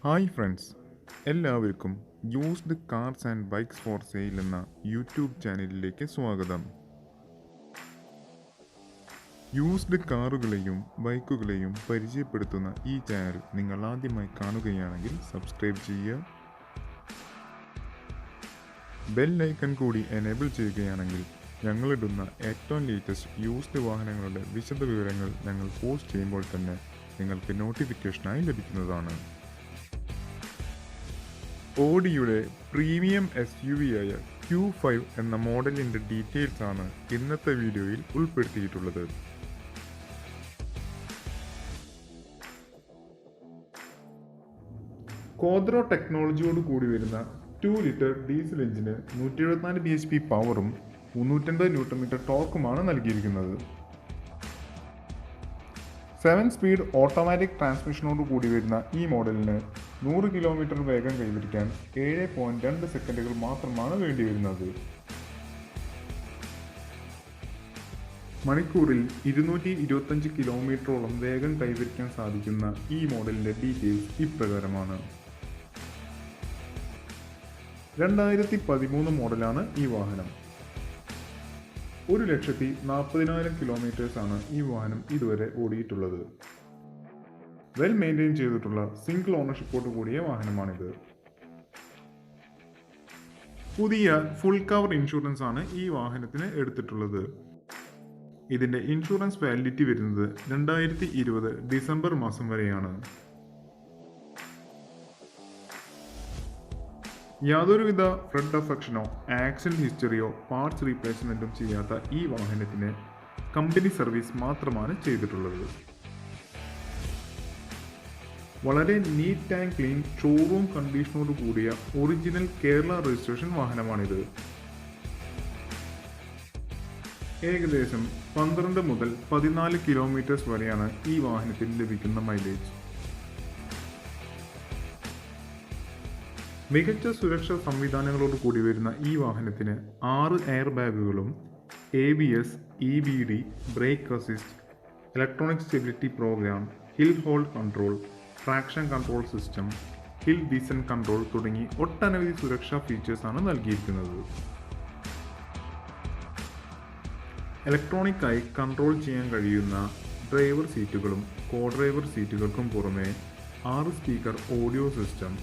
Hi friends, എല്ലാവർക്കും used cars and bikes for sale എന്ന YouTube ചാനലിലേക്ക് സ്വാഗതം. യൂസ്ഡ് കാറുകളെയും ബൈക്കുകളെയും പരിചയപ്പെടുത്തുന്ന ഈ ചാനൽ നിങ്ങൾ ആദ്യമായി കാണുകയാണെങ്കിൽ സബ്സ്ക്രൈബ് ചെയ്യുക. ബെൽ ഐക്കൺ കൂടി എനേബിൾ ചെയ്യുകയാണെങ്കിൽ ഞങ്ങളിടുന്ന ഏറ്റവും ലേറ്റസ്റ്റ് യൂസ്ഡ് വാഹനങ്ങളുടെ വിശദ വിവരങ്ങൾ ഞങ്ങൾ പോസ്റ്റ് ചെയ്യുമ്പോൾ തന്നെ നിങ്ങൾക്ക് നോട്ടിഫിക്കേഷനായി ലഭിക്കുന്നതാണ്. ഓഡിയുടെ പ്രീമിയം SUV ആയ Q5 എന്ന മോഡലിൻ്റെ ഡീറ്റെയിൽസ് ആണ് ഇന്നത്തെ വീഡിയോയിൽ ഉൾപ്പെടുത്തിയിട്ടുള്ളത്. കോദ്രോ ടെക്നോളജിയോട് കൂടി വരുന്ന 2 ലിറ്റർ ഡീസൽ എഞ്ചിന് 174 bhp പവറും 350 Nm ടോർക്കുമാണ് നൽകിയിരിക്കുന്നത്. 7 സ്പീഡ് ഓട്ടോമാറ്റിക് ട്രാൻസ്മിഷനോട് കൂടി വരുന്ന ഈ മോഡലിന് 100 കിലോമീറ്റർ വേഗം കൈവരിക്കാൻ 7.2 സെക്കൻഡുകൾ മാത്രമാണ് വേണ്ടിവരുന്നത്. മണിക്കൂറിൽ 225 കിലോമീറ്ററോളം വേഗം കൈവരിക്കാൻ സാധിക്കുന്ന ഈ മോഡലിൻ്റെ ഡീറ്റെയിൽസ് ഇപ്രകാരമാണ്. 2013 മോഡലാണ് ഈ വാഹനം. 1,40,000 കിലോമീറ്റേഴ്സാണ് ഈ വാഹനം ഇതുവരെ ഓടിയിട്ടുള്ളത്. വെൽ മെയിൻറ്റെയിൻ ചെയ്തിട്ടുള്ള സിംഗിൾ ഓണർഷിപ്പോട് കൂടിയ വാഹനമാണിത്. പുതിയ ഫുൾ കവർ ഇൻഷുറൻസ് ആണ് ഈ വാഹനത്തിന് എടുത്തിട്ടുള്ളത്. ഇതിൻ്റെ ഇൻഷുറൻസ് വാലിഡിറ്റി വരുന്നത് 2020 ഡിസംബർ മാസം വരെയാണ്. യാതൊരുവിധ ഫ്ലഡ് അഫക്ഷനോ ആക്സിഡന്റ് ഹിസ്റ്ററിയോ പാർട്സ് റീപ്ലേസ്മെൻറ്റും ചെയ്യാത്ത ഈ വാഹനത്തിന് കമ്പനി സർവീസ് മാത്രമാണ് ചെയ്തിട്ടുള്ളത്. വളരെ നീറ്റ് ആൻഡ് ക്ലീൻ ഷോറൂം കണ്ടീഷനോട് കൂടിയ ഒറിജിനൽ കേരള രജിസ്ട്രേഷൻ വാഹനമാണിത്. ഏകദേശം 12 മുതൽ 14 കിലോമീറ്റേഴ്സ് വരെയാണ് ഈ വാഹനത്തിന് ലഭിക്കുന്ന മൈലേജ്. മികച്ച സുരക്ഷാ സംവിധാനങ്ങളോട് കൂടി വരുന്ന ഈ വാഹനത്തിന് 6 എയർ ബാഗുകളും ABS, EBD, brake assist, electronic stability program, hill hold control, traction control system, hill descent control തുടങ്ങി ഒട്ടനവധി സുരക്ഷാ ഫീച്ചേഴ്സാണ് നൽകിയിരിക്കുന്നത്. ഇലക്ട്രോണിക്കായി കൺട്രോൾ ചെയ്യാൻ കഴിയുന്ന ഡ്രൈവർ സീറ്റുകളും കോ ഡ്രൈവർ സീറ്റുകൾക്കും പുറമെ 6 speaker audio system,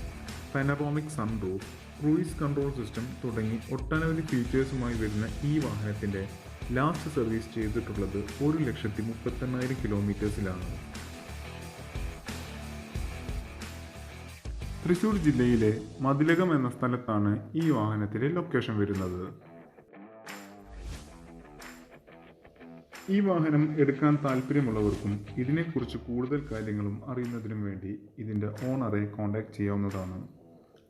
panoramic sunroof, cruise control system തുടങ്ങി ഒട്ടനവധി ഫീച്ചേഴ്സുമായി വരുന്ന ഈ വാഹനത്തിൻ്റെ ലാസ്റ്റ് സർവീസ് ചെയ്തിട്ടുള്ളത് 1,38,000 കിലോമീറ്റേഴ്സിലാണ്. തൃശ്ശൂർ ജില്ലയിലെ മതിലകം എന്ന സ്ഥലത്താണ് ഈ വാഹനത്തിൻ്റെ ലൊക്കേഷൻ വരുന്നത്. ഈ വാഹനം എടുക്കാൻ താല്പര്യമുള്ളവർക്കും ഇതിനെക്കുറിച്ച് കൂടുതൽ കാര്യങ്ങളും അറിയുന്നതിനും വേണ്ടി ഇതിൻ്റെ ഓണറെ കോൺടാക്റ്റ് ചെയ്യാവുന്നതാണ്.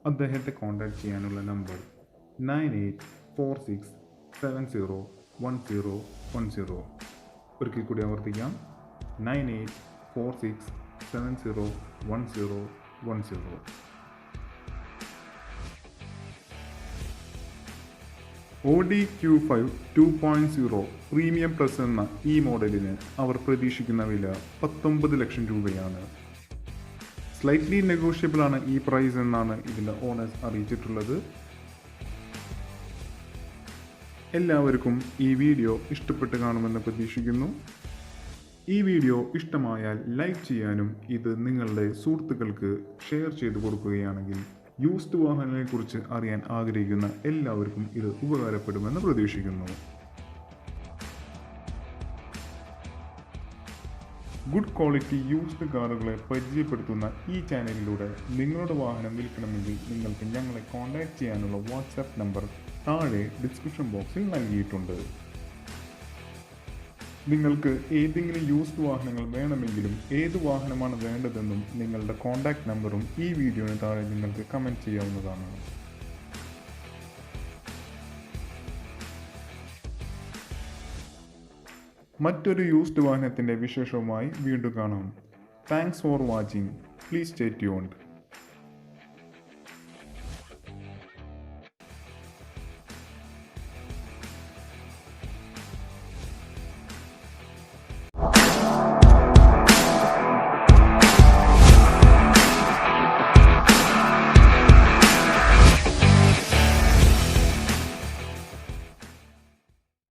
അദ്ദേഹത്തെ കോൺടാക്റ്റ് ചെയ്യാനുള്ള നമ്പർ 9846701010. ഒരിക്കൽ കൂടി ആവർത്തിക്കാം, 9846701010. Audi Q5 2.0 പ്രീമിയം പ്ലസ് എന്ന ഈ മോഡലിന് അവർ പ്രതീക്ഷിക്കുന്ന വില 19 ലക്ഷം രൂപയാണ്. സ്ലൈറ്റ്ലി നെഗോഷ്യബിൾ ആണ് ഈ പ്രൈസ് എന്നാണ് ഇതിൻ്റെ ഓണേഴ്സ് അറിയിച്ചിട്ടുള്ളത്. എല്ലാവർക്കും ഈ വീഡിയോ ഇഷ്ടപ്പെട്ട് കാണുമെന്ന് പ്രതീക്ഷിക്കുന്നു. ഈ വീഡിയോ ഇഷ്ടമായാൽ ലൈക്ക് ചെയ്യാനും ഇത് നിങ്ങളുടെ സുഹൃത്തുക്കൾക്ക് ഷെയർ ചെയ്തു കൊടുക്കുകയാണെങ്കിൽ യൂസ്ഡ് വാഹനങ്ങളെക്കുറിച്ച് അറിയാൻ ആഗ്രഹിക്കുന്ന എല്ലാവർക്കും ഇത് ഉപകാരപ്പെടുമെന്ന് പ്രതീക്ഷിക്കുന്നു. ഗുഡ് ക്വാളിറ്റി യൂസ്ഡ് കാറുകളെ പരിചയപ്പെടുത്തുന്ന ഈ ചാനലിലൂടെ നിങ്ങളുടെ വാഹനം വിൽക്കണമെങ്കിൽ നിങ്ങൾക്ക് ഞങ്ങളെ കോൺടാക്റ്റ് ചെയ്യാനുള്ള വാട്സാപ്പ് നമ്പർ താഴെ ഡിസ്ക്രിപ്ഷൻ ബോക്സിൽ നൽകിയിട്ടുണ്ട്. നിങ്ങൾക്ക് ഏതെങ്കിലും യൂസ്ഡ് വാഹനങ്ങൾ വേണമെങ്കിലും ഏത് വാഹനമാണ് വേണ്ടതെന്നും നിങ്ങളുടെ കോൺടാക്റ്റ് നമ്പറും ഈ വീഡിയോന് താഴെ നിങ്ങൾക്ക് കമൻറ്റ് ചെയ്യാവുന്നതാണ്. മറ്റൊരു യൂസ്ഡ് വാഹനത്തിൻ്റെ വിശേഷവുമായി വീണ്ടും കാണാം. Thanks for watching. Please stay tuned.